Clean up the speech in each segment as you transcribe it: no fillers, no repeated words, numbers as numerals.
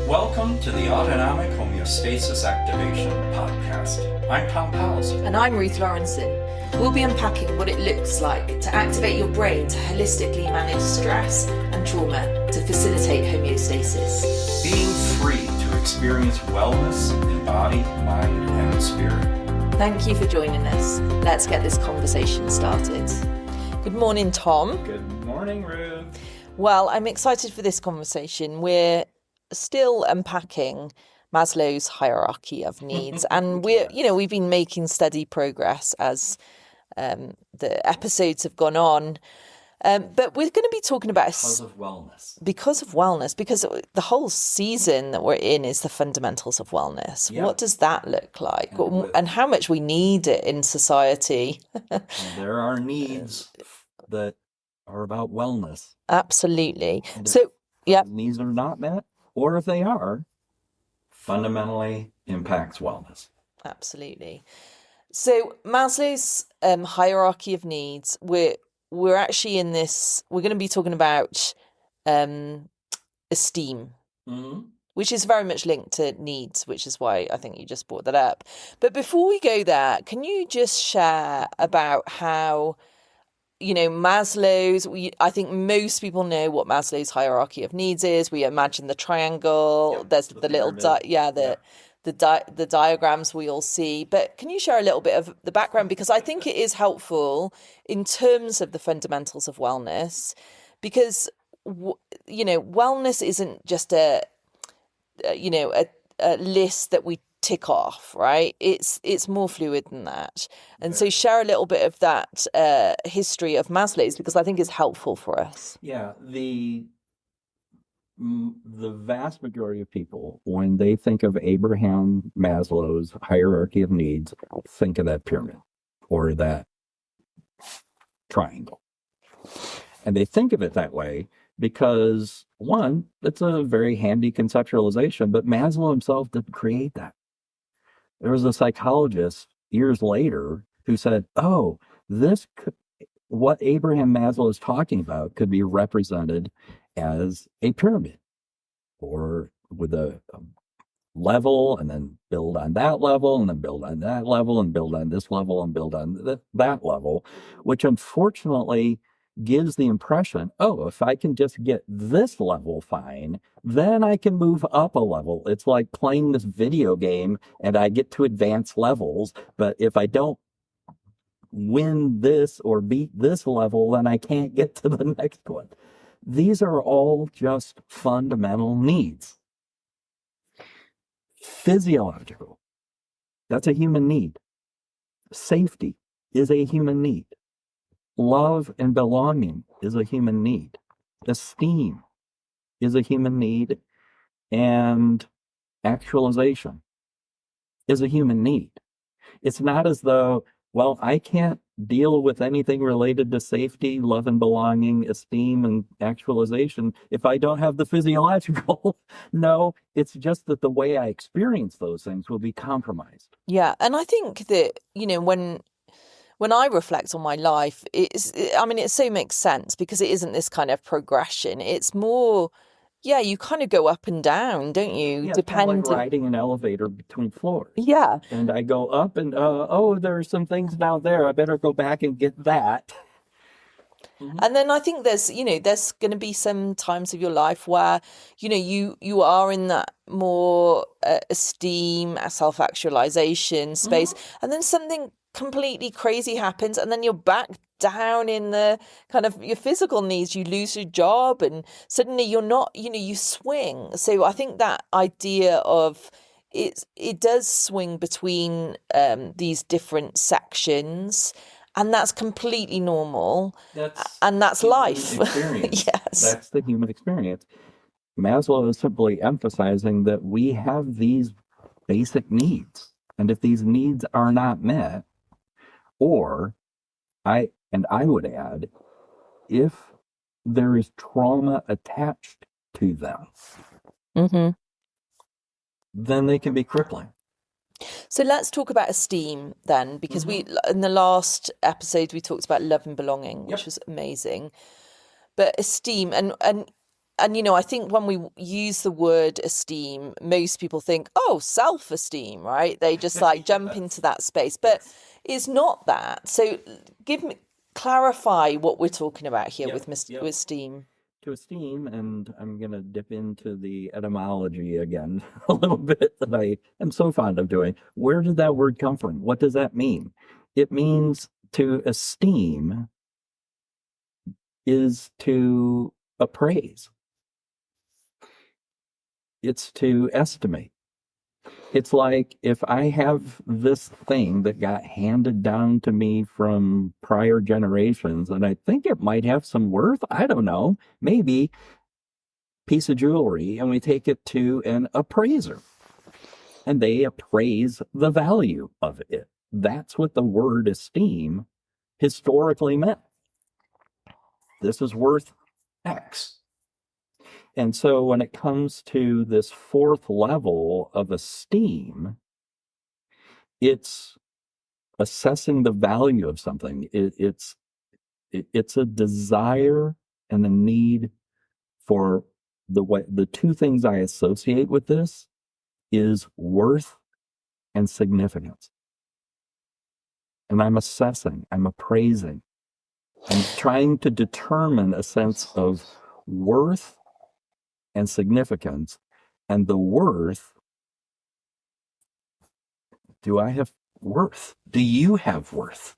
Welcome to the Autonomic Homeostasis Activation Podcast. I'm Pals. And I'm Ruth Lorensson. We'll be unpacking what it looks like to activate your brain to holistically manage stress and trauma to facilitate homeostasis. Being free to experience wellness in body, mind, and spirit. Thank you for joining us. Let's get this conversation started. Good morning, Tom. Good morning, Ruth. Well, I'm excited for this conversation. We're still unpacking Maslow's hierarchy of needs, and we've been making steady progress as the episodes have gone on. But we're going to be talking about Because of wellness, because the whole season that we're in is the fundamentals of wellness. Yeah. What does that look like, and how much we need it in society? there are needs that are about wellness. Absolutely. And So, yeah. Needs are not met, or if they are, fundamentally impacts wellness. Absolutely. So Maslow's hierarchy of needs, we're actually in this, we're going to be talking about esteem, which is very much linked to needs, which is why I think you just brought that up. But before we go there, can you just share about how, Maslow's, I think most people know what Maslow's hierarchy of needs is. We imagine the triangle, Yeah, there's the the little, pyramid. the diagrams we all see. But can you share a little bit of the background? Because I think it is helpful in terms of the fundamentals of wellness, because, wellness isn't just a list that we tick off, right? It's more fluid than that. And so share a little bit of that history of Maslow's, because I think it's helpful for us. Yeah, the vast majority of people, when they think of Abraham Maslow's hierarchy of needs, think of that pyramid or that triangle. And they think of it that way because, one, it's a very handy conceptualization, but Maslow himself didn't create that. There was a psychologist years later who said, what Abraham Maslow is talking about could be represented as a pyramid, or with a level, and then build on that level, and then build on that level, and build on this level, and build on that level, which unfortunately gives the impression, if I can just get this level fine, then I can move up a level. It's like playing this video game and I get to advanced levels, but if I don't win this or beat this level, then I can't get to the next one. These are all just fundamental needs. Physiological, that's a human need. Safety is a human need. Love and belonging is a human need. Esteem is a human need. And actualization is a human need. It's not as though, I can't deal with anything related to safety, love and belonging, esteem, and actualization if I don't have the physiological. No, it's just that the way I experience those things will be compromised. Yeah. And I think that, when I reflect on my life, it so makes sense, because it isn't this kind of progression. It's more, you kind of go up and down, don't you? Yeah, it's kind of like riding an elevator between floors. Yeah. And I go up and, there are some things down there. I better go back and get that. Mm-hmm. And then I think there's going to be some times of your life where, you are in that more esteem, self-actualization space. Mm-hmm. And then something completely crazy happens, and then you're back down in the kind of your physical needs. You lose your job, and suddenly you're not, you swing. So I think that idea of it does swing between these different sections, and that's completely normal. That's life. Yes. That's the human experience. Maslow is simply emphasizing that we have these basic needs, and if these needs are not met, or I would add, if there is trauma attached to them, mm-hmm. then they can be crippling. So let's talk about esteem then, because Mm-hmm. in the last episode we talked about love and belonging, which was amazing. But esteem, and I think when we use the word esteem, most people think, oh, self-esteem, right? They just like jump into that space, but it's not that. So clarify what we're talking about here with esteem. To esteem, and I'm going to dip into the etymology again a little bit that I am so fond of doing. Where did that word come from? What does that mean? It means to esteem is to appraise. It's to estimate. It's like if I have this thing that got handed down to me from prior generations, and I think it might have some worth, I don't know, maybe piece of jewelry, and we take it to an appraiser, and they appraise the value of it. That's what the word esteem historically meant. This is worth X. And so when it comes to this fourth level of esteem, it's assessing the value of something. It's a desire and a need for the two things I associate with this is worth and significance. And I'm assessing, I'm appraising, I'm trying to determine a sense of worth and significance. And the worth, do I have worth? Do you have worth?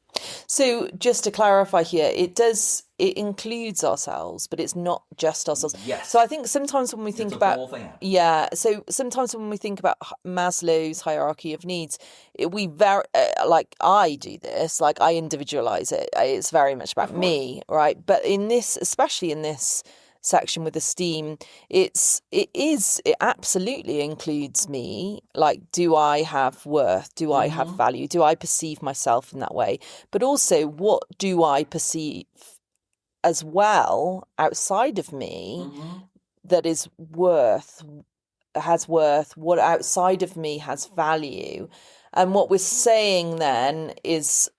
So just to clarify here, it includes ourselves, but it's not just ourselves. Yes. So I think sometimes when we think about, so sometimes when we think about Maslow's hierarchy of needs, we like I do this, like I individualize it. It's very much about me, right? But especially in this section with esteem, it absolutely includes me. Like, do I have worth? Do I have value? Do I perceive myself in that way? But also, what do I perceive as well outside of me that has worth? What outside of me has value? And what we're saying then is,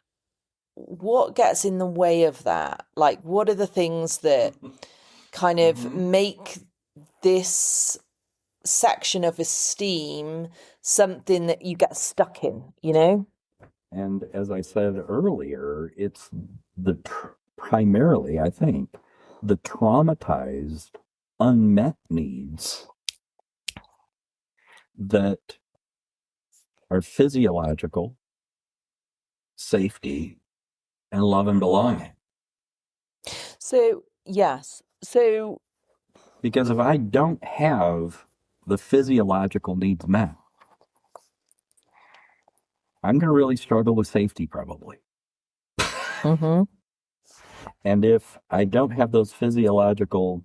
what gets in the way of that? Like, what are the things that kind of make this section of esteem something that you get stuck in, And as I said earlier, it's primarily, I think, the traumatized, unmet needs that are physiological, safety, and love and belonging. So, yes. So, because if I don't have the physiological needs met, I'm going to really struggle with safety probably. And if I don't have those physiological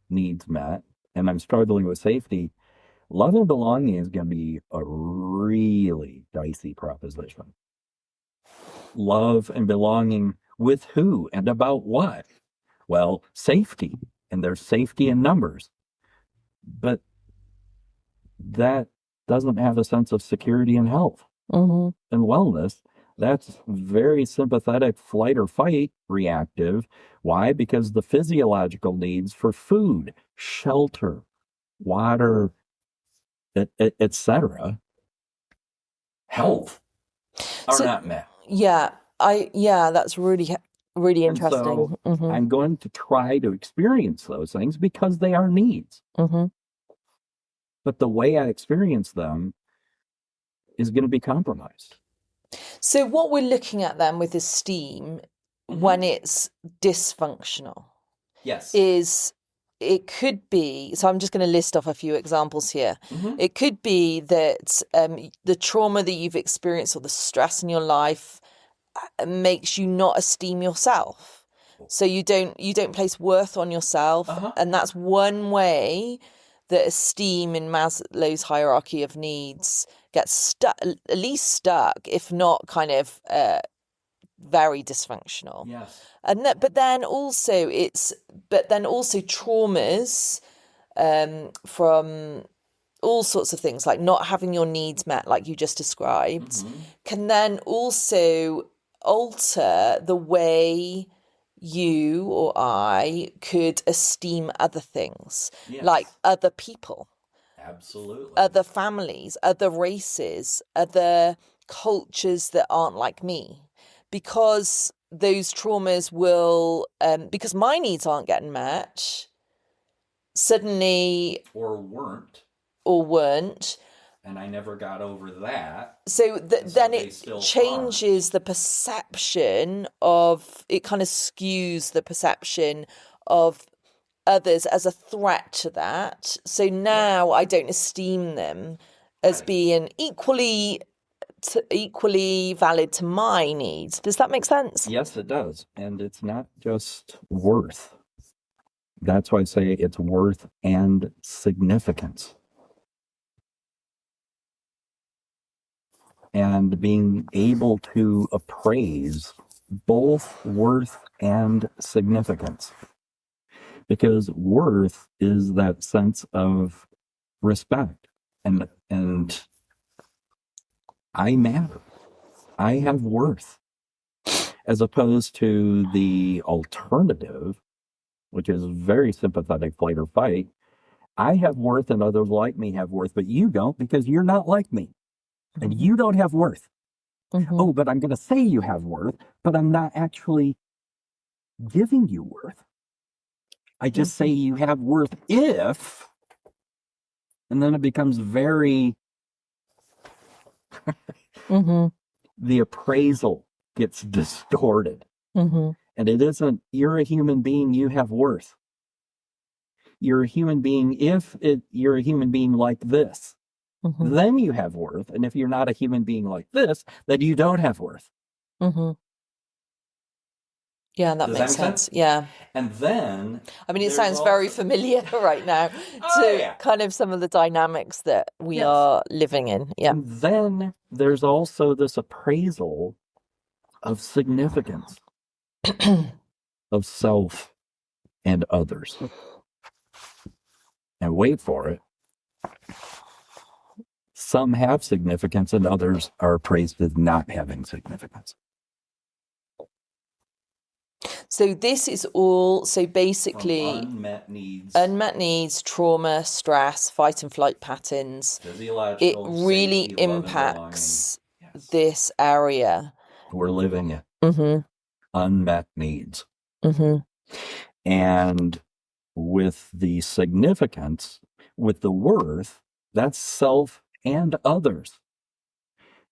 needs met and I'm struggling with safety, love and belonging is going to be a really dicey proposition. Love and belonging with who and about what? Well, safety, and there's safety in numbers, but that doesn't have a sense of security and health and wellness. That's very sympathetic flight or fight reactive. Why? Because the physiological needs for food, shelter, water, etc., health are not met. That's really interesting. And so I'm going to try to experience those things because they are needs. But the way I experience them is going to be compromised. So what we're looking at then with esteem, when it's dysfunctional, is it could be, so I'm just going to list off a few examples here. It could be that the trauma that you've experienced or the stress in your life makes you not esteem yourself. So you don't place worth on yourself. And that's one way that esteem in Maslow's hierarchy of needs gets stuck, at least stuck, if not kind of very dysfunctional. But then also traumas from all sorts of things, like not having your needs met, like you just described, can then also alter the way you or I could esteem other things, Yes. like other people, Absolutely. other families, other races, other cultures that aren't like me, because those traumas will, because my needs aren't getting met, suddenly, or weren't, and I never got over that. So then they it still changes the perception of, it kind of skews the perception of others as a threat to that. So now I don't esteem them as Right. being equally valid to my needs. Does that make sense? Yes, it does. And it's not just worth. That's why I say it's worth and significance. And being able to appraise both worth and significance. Because worth is that sense of respect and I matter. I have worth. As opposed to the alternative, which is very sympathetic flight or fight. I have worth and others like me have worth, but you don't because you're not like me. And you don't have worth. Mm-hmm. Oh, but I'm going to say you have worth, but I'm not actually giving you worth. I just say you have worth if, and then it becomes very, the appraisal gets distorted. And it isn't, you're a human being, you have worth. You're a human being if you're a human being like this. Then you have worth. And if you're not a human being like this, then you don't have worth. Yeah, that Does makes that make sense. Yeah. And then, I mean, it sounds very familiar right now to kind of some of the dynamics that we are living in. Yeah. And then there's also this appraisal of significance of self and others. And wait for it. Some have significance and others are appraised as not having significance. So this is all, so basically From unmet needs, trauma, stress, fight and flight patterns. Physiological, it really safety, impacts this area. We're living it. Unmet needs. And with the significance, with the worth, that's self and others.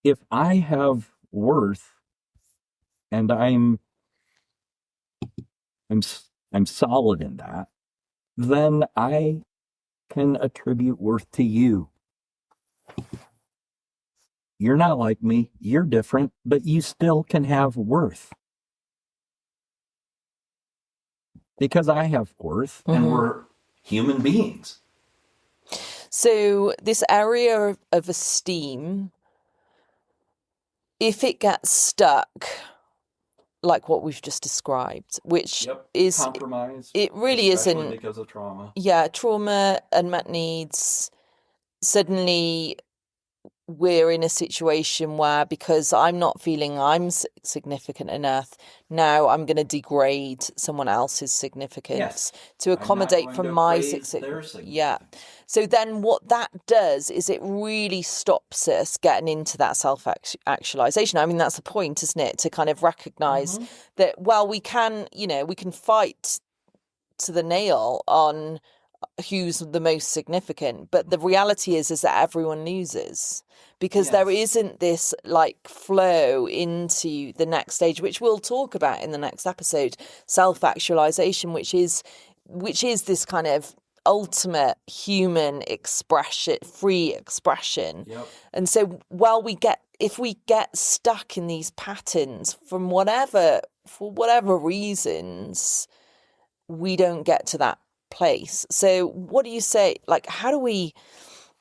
If I have worth and I'm solid in that, then I can attribute worth to you. You're not like me, you're different, but you still can have worth. Because I have worth and we're human beings. So this area of esteem, if it gets stuck, like what we've just described, which is compromise, it really isn't, because of trauma. Yeah, trauma, unmet needs. Suddenly we're in a situation where, because I'm not feeling I'm significant enough, now I'm going to degrade someone else's significance to accommodate for my significance. Yeah. So then what that does is it really stops us getting into that self-actualization. I mean, that's the point, isn't it? To kind of recognize that, well, we can fight to the nail on who's the most significant, but the reality is that everyone loses, because there isn't this like flow into the next stage, which we'll talk about in the next episode, self-actualization, which is this kind of ultimate human expression, free expression. And so if we get stuck in these patterns for whatever reasons, we don't get to that place. So what do you say, like,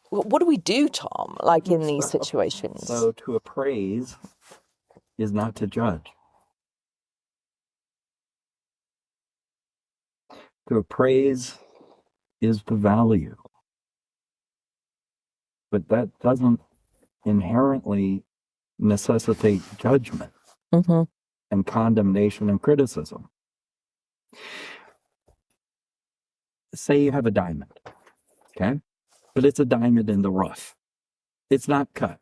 what do we do, Tom, like in these situations? So to appraise is not to judge. To appraise is to value. But that doesn't inherently necessitate judgment and condemnation and criticism. Say you have a diamond, okay? But it's a diamond in the rough. It's not cut.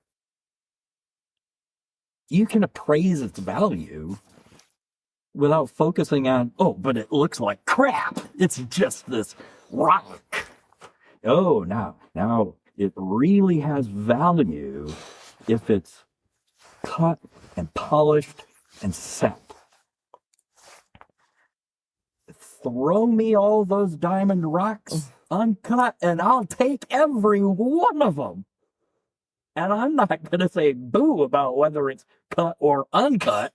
You can appraise its value without focusing on, oh, but it looks like crap. It's just this rock. Oh, now it really has value if it's cut and polished and set. Throw me all those diamond rocks uncut, and I'll take every one of them. And I'm not going to say boo about whether it's cut or uncut.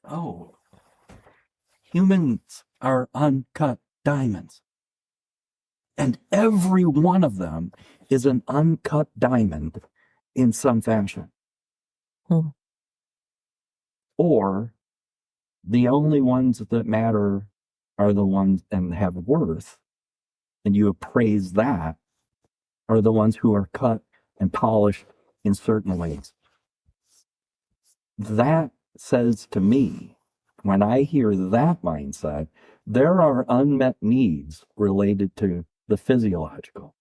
Oh, humans are uncut diamonds. And every one of them is an uncut diamond in some fashion. Or the only ones that matter are the ones and have worth, and you appraise that, are the ones who are cut and polished in certain ways. That says to me, when I hear that mindset, there are unmet needs related to the physiological.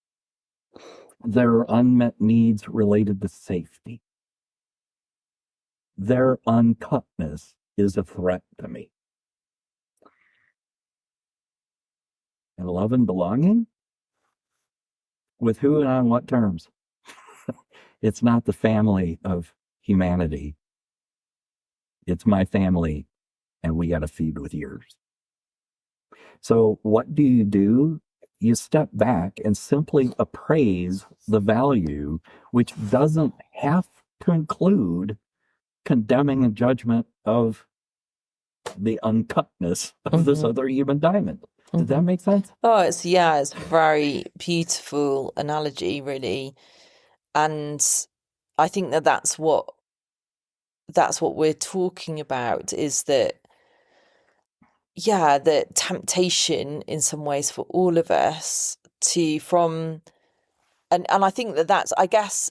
There are unmet needs related to safety. Their uncutness is a threat to me. And love and belonging? With who and on what terms? It's not the family of humanity. It's my family, and we got to feed with yours. So what do? You step back and simply appraise the value, which doesn't have to include condemning a judgment of the uncutness of this other human diamond. Did that make sense? Oh, it's a very beautiful analogy, really. And I think that's what we're talking about, is that, the temptation in some ways for all of us and I think that's, I guess,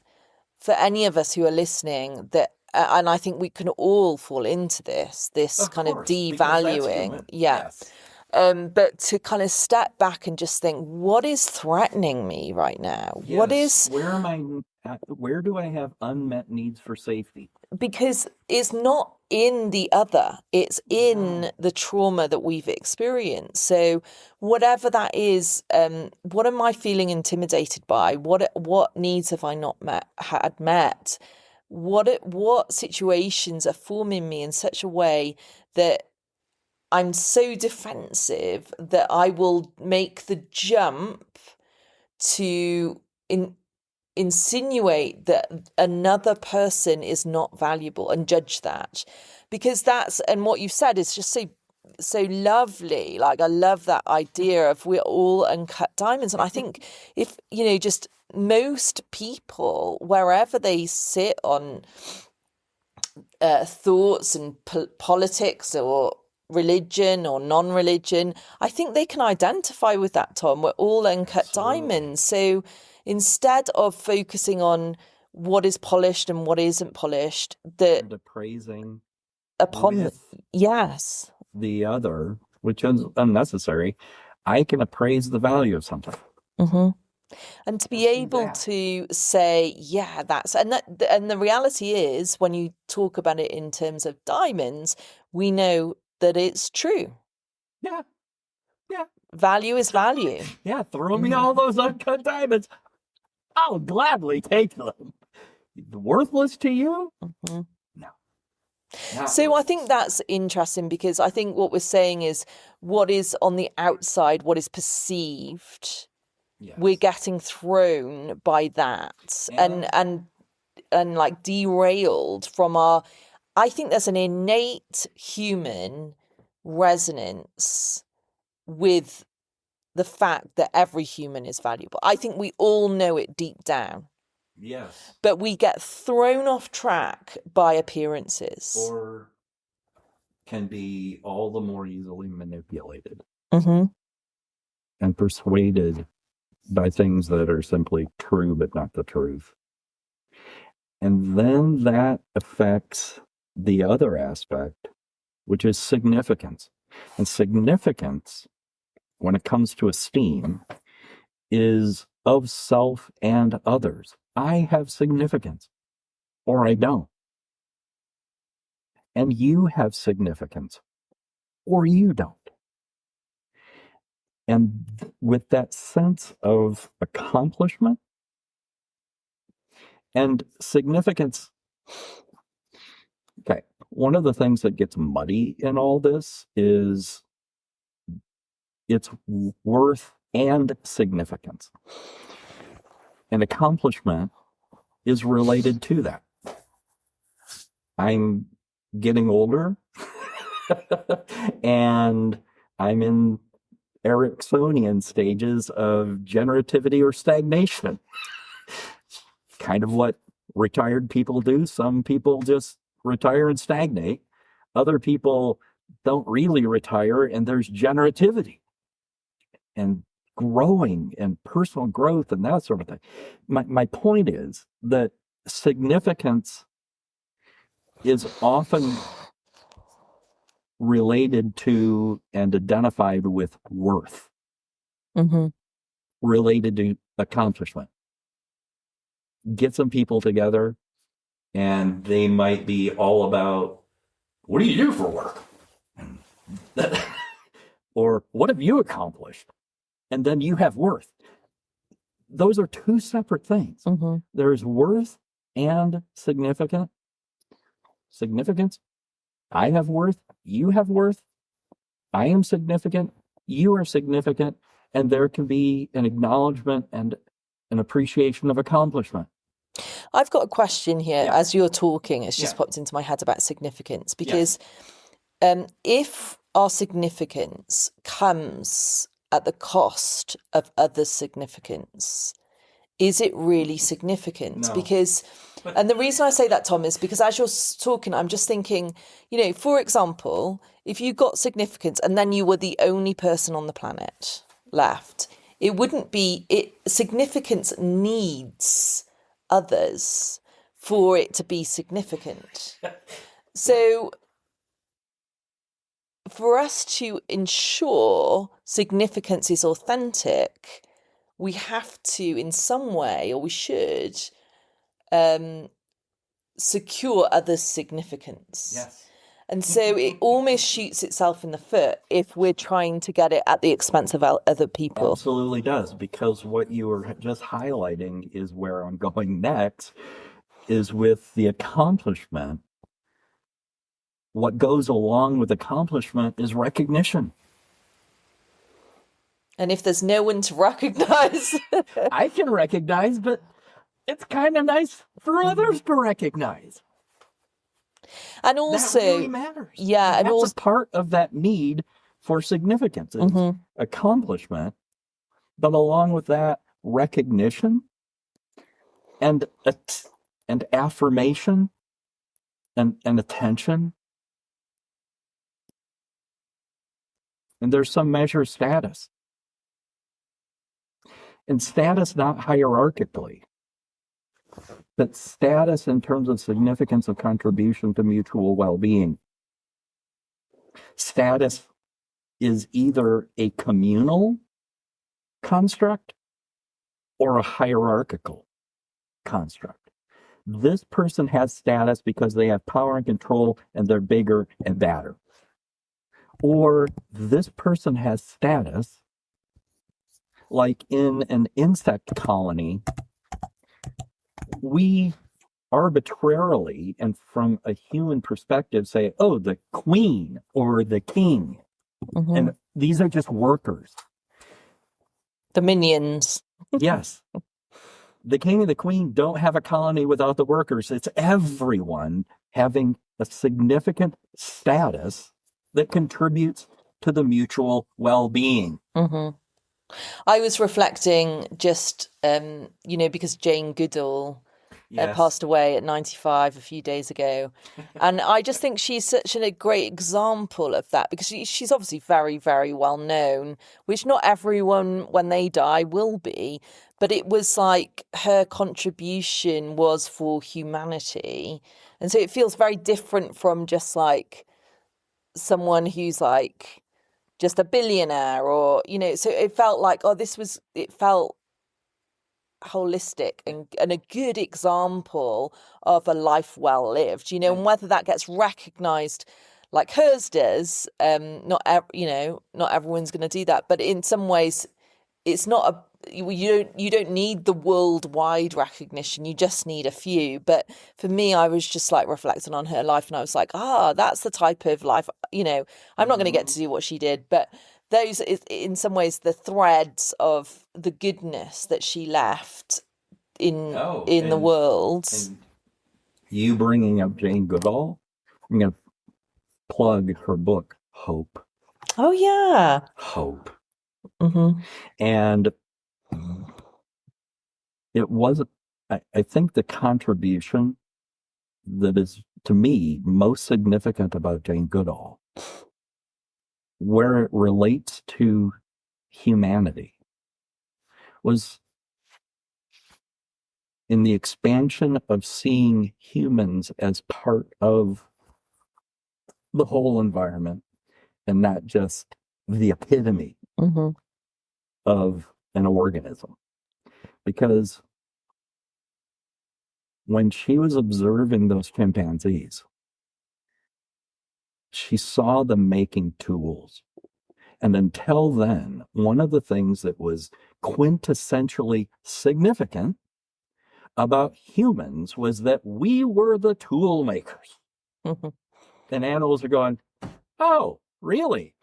for any of us who are listening, that and I think we can all fall into this kind of devaluing. Yes. But to kind of step back and just think, what is threatening me right now? Yes. Where do I have unmet needs for safety? Because it's not in the other, it's in the trauma that we've experienced. So whatever that is, what am I feeling intimidated by? What needs have I not had met? What situations are forming me in such a way that I'm so defensive that I will make the jump to insinuate that another person is not valuable and judge that, because and what you've said is just so lovely. Like, I love that idea of we're all uncut diamonds. And I think if, just most people, wherever they sit on thoughts and politics or religion or non-religion, I think they can identify with that, Tom. We're all uncut diamonds. So instead of focusing on what is polished and what isn't polished, and appraising upon the other, which is unnecessary, I can appraise the value of something. And to be able to say, and the reality is, when you talk about it in terms of diamonds, we know that it's true. Yeah. Value is value. Yeah, throw me all those uncut diamonds. I'll gladly take them. Worthless to you? No. So I think that's interesting, because I think what we're saying is what is on the outside, what is perceived, we're getting thrown by that and like derailed from I think there's an innate human resonance with the fact that every human is valuable. I think we all know it deep down. Yes. But we get thrown off track by appearances. Or can be all the more easily manipulated. And persuaded by things that are simply true but not the truth. And then that affects the other aspect, which is significance. And significance, when it comes to esteem, is of self and others. I have significance, or I don't. And you have significance, or you don't. And with that sense of accomplishment and significance, okay, one of the things that gets muddy in all this is its worth and significance. And accomplishment is related to that. I'm getting older and I'm in Ericksonian stages of generativity or stagnation. Kind of what retired people do. Some people just retire and stagnate. Other people don't really retire, and there's generativity and growing and personal growth and that sort of thing. My point is that significance is often related to and identified with worth, related to accomplishment. Get some people together and they might be all about, what do you do for work? Or what have you accomplished? And then you have worth. Those are two separate things. There's worth and significance. I have worth. You have worth. I am significant. You are significant. And there can be an acknowledgement and an appreciation of accomplishment. I've got a question here as you're talking. It's just popped into my head about significance, because if our significance comes at the cost of others' significance, is it really significant? No. Because, and the reason I say that, Tom, is because as you're talking, I'm just thinking, you know, for example, if you got significance and then you were the only person on the planet left, it wouldn't be, significance needs others for it to be significant. So for us to ensure significance is authentic, we have to, in some way, or we should, secure others' significance. Yes. And so it almost shoots itself in the foot if we're trying to get it at the expense of other people. Absolutely does, because what you were just highlighting is where I'm going next, is with the accomplishment. What goes along with accomplishment is recognition. And if there's no one to recognize... I can recognize, but it's kind of nice for others to recognize. And also... That really matters. Yeah. And that's a part of that need for significance. It's accomplishment, but along with that, recognition and affirmation and attention. And there's some measure of status. And status not hierarchically, but status in terms of significance of contribution to mutual well-being. Status is either a communal construct or a hierarchical construct. This person has status because they have power and control and they're bigger and badder. Or this person has status, like in an insect colony, we arbitrarily and from a human perspective say, oh, the queen or the king. And these are just workers. The minions. Yes. The king and the queen don't have a colony without the workers. It's everyone having a significant status that contributes to the mutual well-being. I was reflecting just, because Jane Goodall passed away at 95 a few days ago. And I just think she's such a great example of that, because she's obviously very, very well known, which not everyone, when they die, will be. But it was like her contribution was for humanity. And so it feels very different from just like someone who's like just a billionaire, or, so it felt like, it felt holistic and a good example of a life well lived, and whether that gets recognized like hers does, not everyone's going to do that, but in some ways it's not you don't need the worldwide recognition, you just need a few. But for me, I was just like reflecting on her life, and I was like, that's the type of life, I'm not going to get to do what she did, but those is in some ways the threads of the goodness that she left in the world. And you bringing up Jane Goodall, I'm going to plug her book, Hope. Oh yeah. Hope. Mm-hmm. And it wasn't, I think the contribution that is, to me, most significant about Jane Goodall, where it relates to humanity, was in the expansion of seeing humans as part of the whole environment and not just the epitome Mm-hmm. of an organism. Because when she was observing those chimpanzees, she saw them making tools. And until then, one of the things that was quintessentially significant about humans was that we were the tool makers. Mm-hmm. And animals are going, oh, really?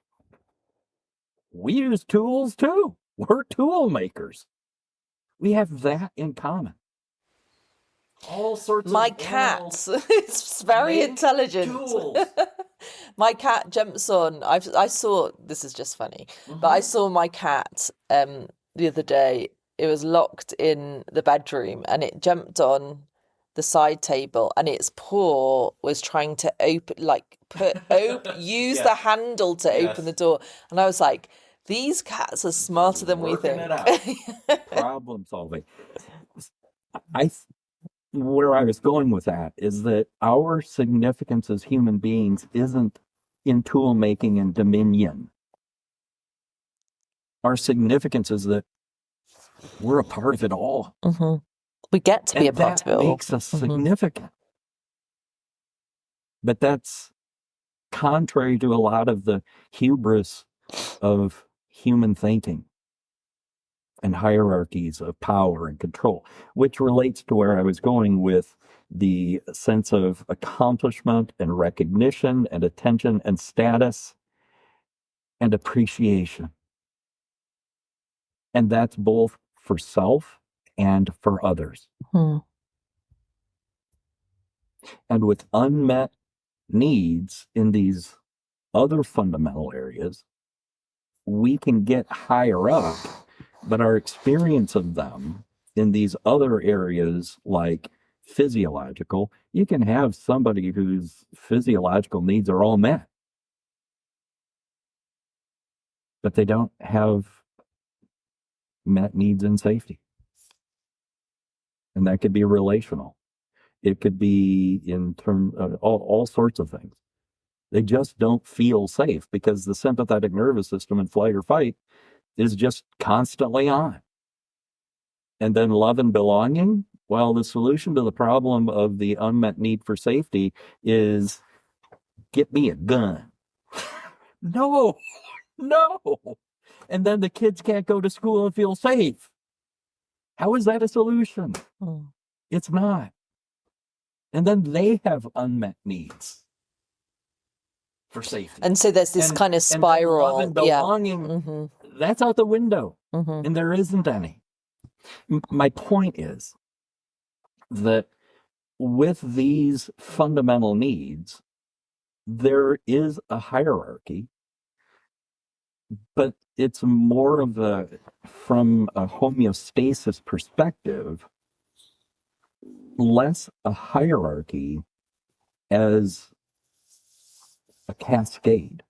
We use tools too. We're tool makers. We have that in common. All sorts my of cat it's very intelligent tools. My cat jumps on. I saw, this is just funny, but I saw my cat the other day. It was locked in the bedroom and it jumped on the side table, and its paw was trying to use the handle to open the door. And I was like, these cats are smarter than we think. Problem solving. Where I was going with that is that our significance as human beings isn't in tool making and dominion. Our significance is that we're a part of it all. Mm-hmm. We get to be a part of it all. That makes us significant. But that's contrary to a lot of the hubris of human thinking and hierarchies of power and control, which relates to where I was going with the sense of accomplishment and recognition and attention and status and appreciation. And that's both for self and for others. Hmm. And with unmet needs in these other fundamental areas, we can get higher up, but our experience of them in these other areas, like physiological, you can have somebody whose physiological needs are all met, but they don't have met needs in safety. And that could be relational. It could be in terms of all sorts of things. They just don't feel safe because the sympathetic nervous system in flight or fight is just constantly on. And then love and belonging, well, the solution to the problem of the unmet need for safety is get me a gun. No. And then the kids can't go to school and feel safe. How is that a solution? It's not. And then they have unmet needs for safety. And so there's this kind of spiral. And love and belonging, that's out the window. And there isn't any. My point is that with these fundamental needs, there is a hierarchy, but it's more of from a homeostasis perspective, less a hierarchy as a cascade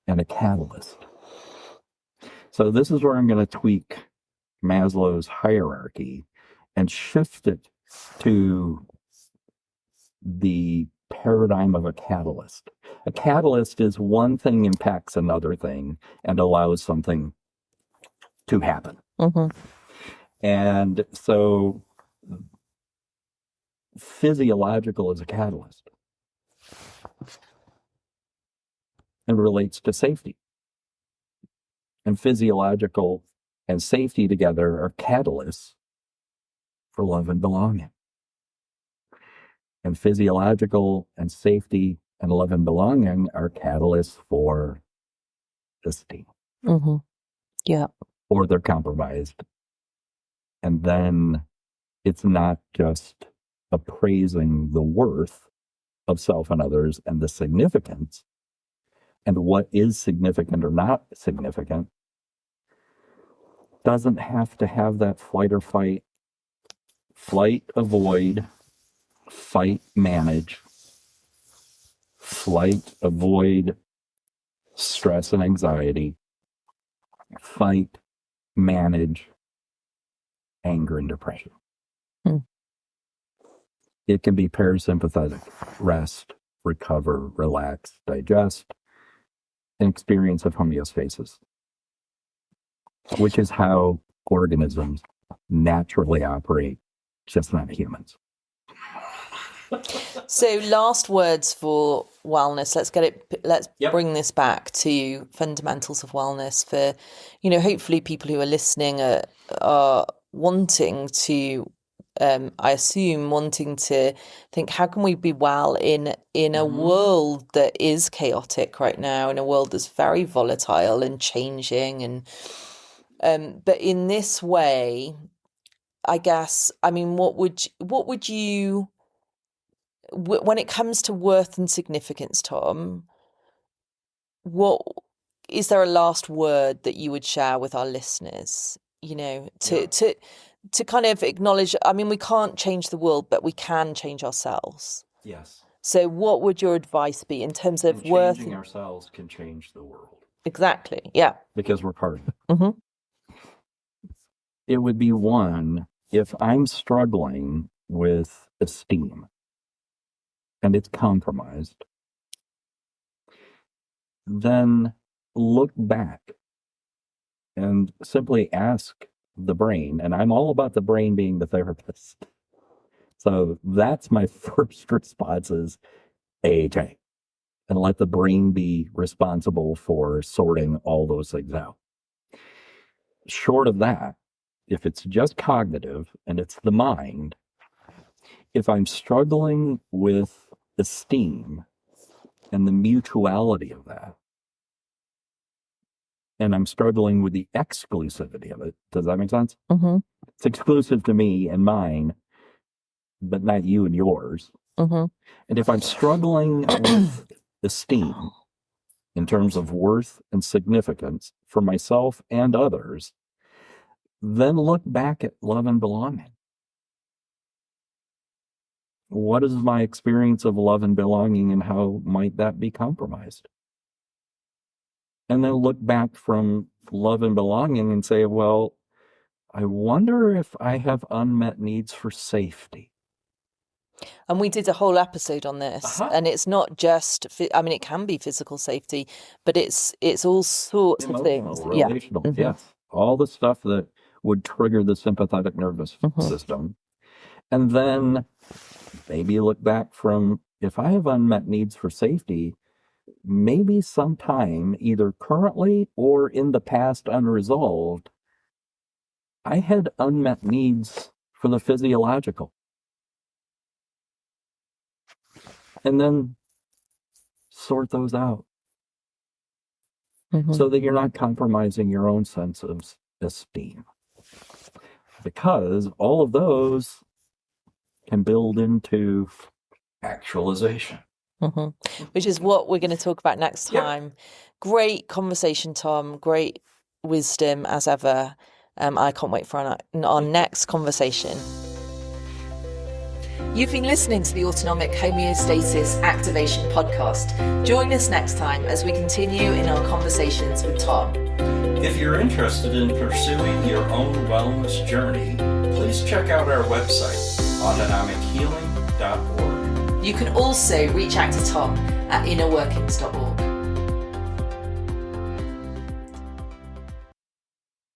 and a catalyst. So this is where I'm going to tweak Maslow's hierarchy and shift it to the paradigm of a catalyst. A catalyst is one thing impacts another thing and allows something to happen. And so physiological is a catalyst and relates to safety. And physiological and safety together are catalysts for love and belonging. And physiological and safety and love and belonging are catalysts for esteem. Yeah. Or they're compromised. And then it's not just appraising the worth of self and others and the significance and what is significant or not significant doesn't have to have that flight or fight. Flight, avoid, fight, manage. Flight, avoid, stress and anxiety. Fight, manage, anger and depression. It can be parasympathetic, rest, recover, relax, digest, an experience of homeostasis, which is how organisms naturally operate, just not humans. So last words for wellness. Let's bring this back to fundamentals of wellness for, hopefully people who are listening are wanting to, I assume wanting to think, how can we be well in a world that is chaotic right now, in a world that's very volatile and changing, and but in this way, I guess, what would you, when it comes to worth and significance, Tom, what is there a last word that you would share with our listeners, to kind of acknowledge, we can't change the world, but we can change ourselves. Yes. So what would your advice be in terms of worth? Changing ourselves can change the world. Exactly. Yeah. Because we're part of it. It would be one, if I'm struggling with esteem and it's compromised, then look back and simply ask the brain, and I'm all about the brain being the therapist. So that's my first response is AHA, and let the brain be responsible for sorting all those things out. Short of that, if it's just cognitive and it's the mind, if I'm struggling with esteem and the mutuality of that, and I'm struggling with the exclusivity of it, does that make sense? It's exclusive to me and mine, but not you and yours. And if I'm struggling with esteem in terms of worth and significance for myself and others, then look back at love and belonging. What is my experience of love and belonging, and how might that be compromised? And then look back from love and belonging and say, well, I wonder if I have unmet needs for safety. And we did a whole episode on this, and it's not just, it can be physical safety, but it's all sorts of things. Relational, yes. All the stuff that would trigger the sympathetic nervous system. And then maybe look back from, if I have unmet needs for safety, maybe sometime, either currently or in the past unresolved, I had unmet needs for the physiological. And then sort those out so that you're not compromising your own sense of esteem. Because all of those can build into actualization. Which is what we're going to talk about next time. Great conversation, Tom. Great wisdom as ever. I can't wait for our next conversation. You've been listening to the Autonomic Homeostasis Activation Podcast. Join us next time as we continue in our conversations with Tom. If you're interested in pursuing your own wellness journey, please check out our website, autonomichealing.org. You can also reach out to Tom at innerworkings.org.